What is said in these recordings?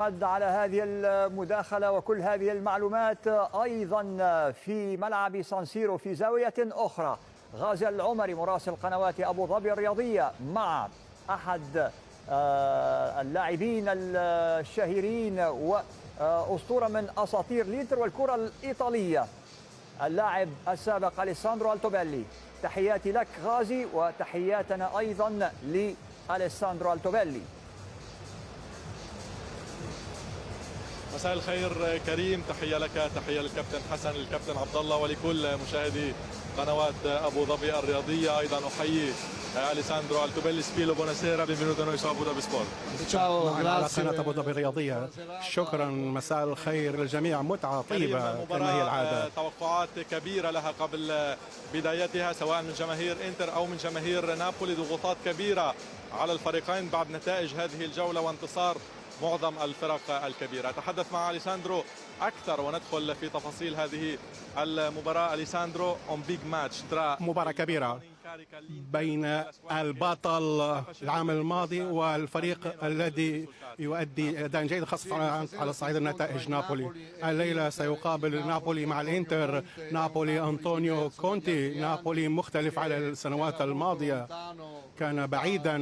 على هذه المداخلة وكل هذه المعلومات. أيضا في ملعب سانسيرو في زاوية أخرى غازي العمري مراسل قنوات أبو ظبي الرياضية مع أحد اللاعبين الشهيرين وأسطورة من أساطير الإنتر والكرة الإيطالية، اللاعب السابق أليساندرو ألتوبيلي. تحياتي لك غازي وتحياتنا أيضا لأليساندرو ألتوبيلي. مساء الخير كريم، تحية لك، تحية للكابتن حسن، للكابتن عبد الله، ولكل مشاهدي قنوات أبو ظبي الرياضية. أيضا أحيي أليساندرو ألتوبيلي. سبيلو بوناسيرا، بنفينوتو نوي سو أبو ظبي سبورت. على قناة أبو ظبي الرياضية. شكرا، مساء الخير للجميع. متعة طيبة كما هي العادة. توقعات كبيرة لها قبل بدايتها سواء من جماهير إنتر أو من جماهير نابولي، ضغوطات كبيرة على الفريقين بعد نتائج هذه الجولة وانتصار معظم الفرق الكبيرة. أتحدث مع أليساندرو أكثر وندخل في تفاصيل هذه المباراة. أليساندرو مباراة كبيرة بين البطل العام الماضي والفريق الذي يؤدي أداء جيد خاصة على صعيد النتائج. نابولي الليلة سيقابل نابولي مع الإنتر. نابولي أنطونيو كونتي، نابولي مختلف على السنوات الماضية، كان بعيدا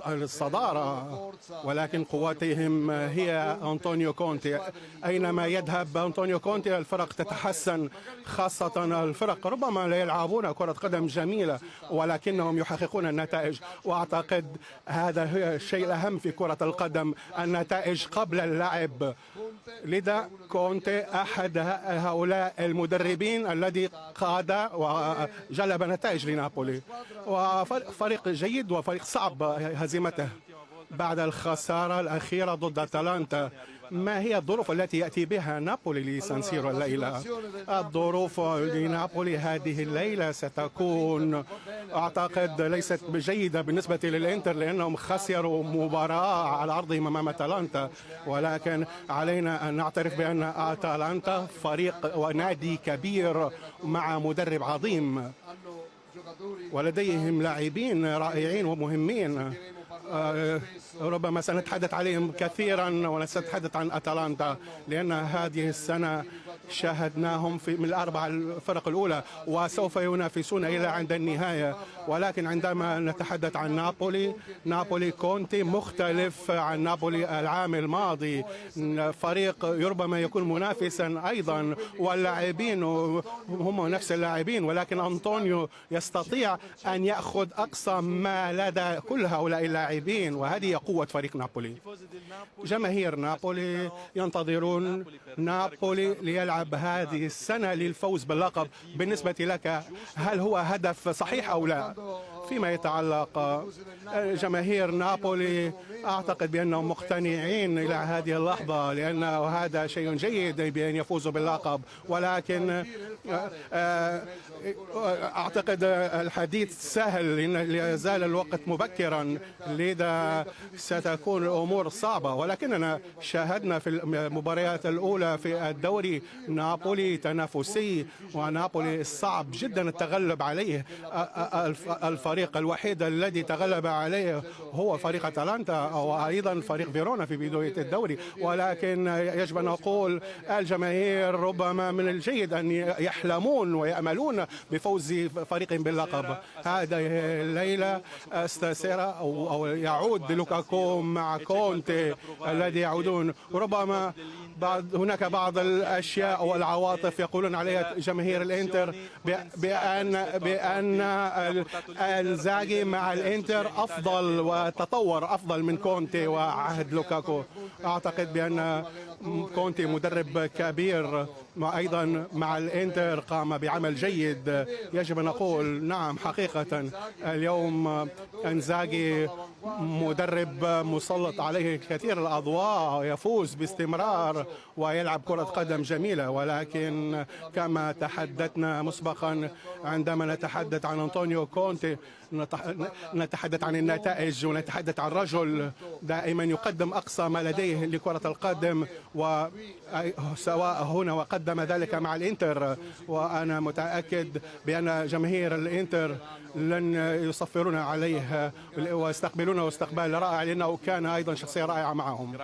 عن الصدارة، ولكن قوتهم هي أنطونيو كونتي. أينما يذهب أنطونيو كونتي الفرق تتحسن، خاصة الفرق ربما لا يلعبون كرة قدم جميلة ولكنهم يحققون النتائج، وأعتقد هذا هو الشيء الأهم في كرة القدم، النتائج قبل اللعب. لذا كونتي أحد هؤلاء المدربين الذي قاد وجلب نتائج لنابولي، وفريق جيد وفريق صعب هزيمته بعد الخسارة الأخيرة ضد أتلانتا. ما هي الظروف التي يأتي بها نابولي لسانسيرو الليلة؟ الظروف لنابولي هذه الليلة ستكون أعتقد ليست جيدة بالنسبة للإنتر، لأنهم خسروا مباراة على أرضهم أمام أتلانتا، ولكن علينا أن نعترف بأن أتلانتا فريق ونادي كبير مع مدرب عظيم ولديهم لاعبين رائعين ومهمين. ربما سنتحدث عليهم كثيرا ونتحدث عن أتلانتا، لأن هذه السنة شاهدناهم من الأربع الفرق الأولى وسوف ينافسون إلى عند النهاية. ولكن عندما نتحدث عن نابولي كونتي مختلف عن نابولي العام الماضي، فريق ربما يكون منافسا أيضا واللاعبين هم نفس اللاعبين، ولكن أنطونيو يستطيع أن يأخذ أقصى ما لدى كل هؤلاء اللاعبين، وهذه قوة فريق نابولي. جماهير نابولي ينتظرون نابولي ليلعب هذه السنة للفوز باللقب. بالنسبة لك هل هو هدف صحيح أو لا؟ فيما يتعلق جماهير نابولي أعتقد بأنهم مقتنعين إلى هذه اللحظة، لأن هذا شيء جيد بأن يفوزوا باللقب، ولكن أعتقد الحديث سهل لأن لا يزال الوقت مبكرا، لذا ستكون الأمور صعبة. ولكننا شاهدنا في المباريات الأولى في الدوري نابولي تنافسي، ونابولي صعب جدا التغلب عليه. الفريق الوحيد الذي تغلب عليه هو فريق أتلانتا وأيضا فريق فيرونا في بداية الدوري، ولكن يجب أن نقول الجماهير ربما من الجيد أن يحلمون ويأملون بفوز فريق باللقب. هذه الليلة استسيرا أو يعود لوكاكو مع كونتي الذي يعودون. ربما هناك بعض الأشياء والعواطف يقولون عليها جماهير الإنتر بأن الزاغي مع الإنتر أفضل وتطور أفضل من كونتي وعهد لوكاكو. أعتقد بأن كونتي مدرب كبير، أيضا مع الإنتر قام بعمل جيد. يجب أن نقول نعم حقيقة اليوم إنزاغي مدرب مسلط عليه كثير الأضواء، يفوز باستمرار ويلعب كرة قدم جميلة، ولكن كما تحدثنا مسبقا عندما نتحدث عن أنطونيو كونتي نتحدث عن النتائج ونتحدث عن رجل دائما يقدم أقصى ما لديه لكرة القدم، وسواء هنا وقدم ذلك مع الإنتر. وأنا متأكد بأن جماهير الإنتر لن يصفرون عليه ويستقبلونه استقبال رائع، لأنه كان أيضا شخصية رائعة معهم.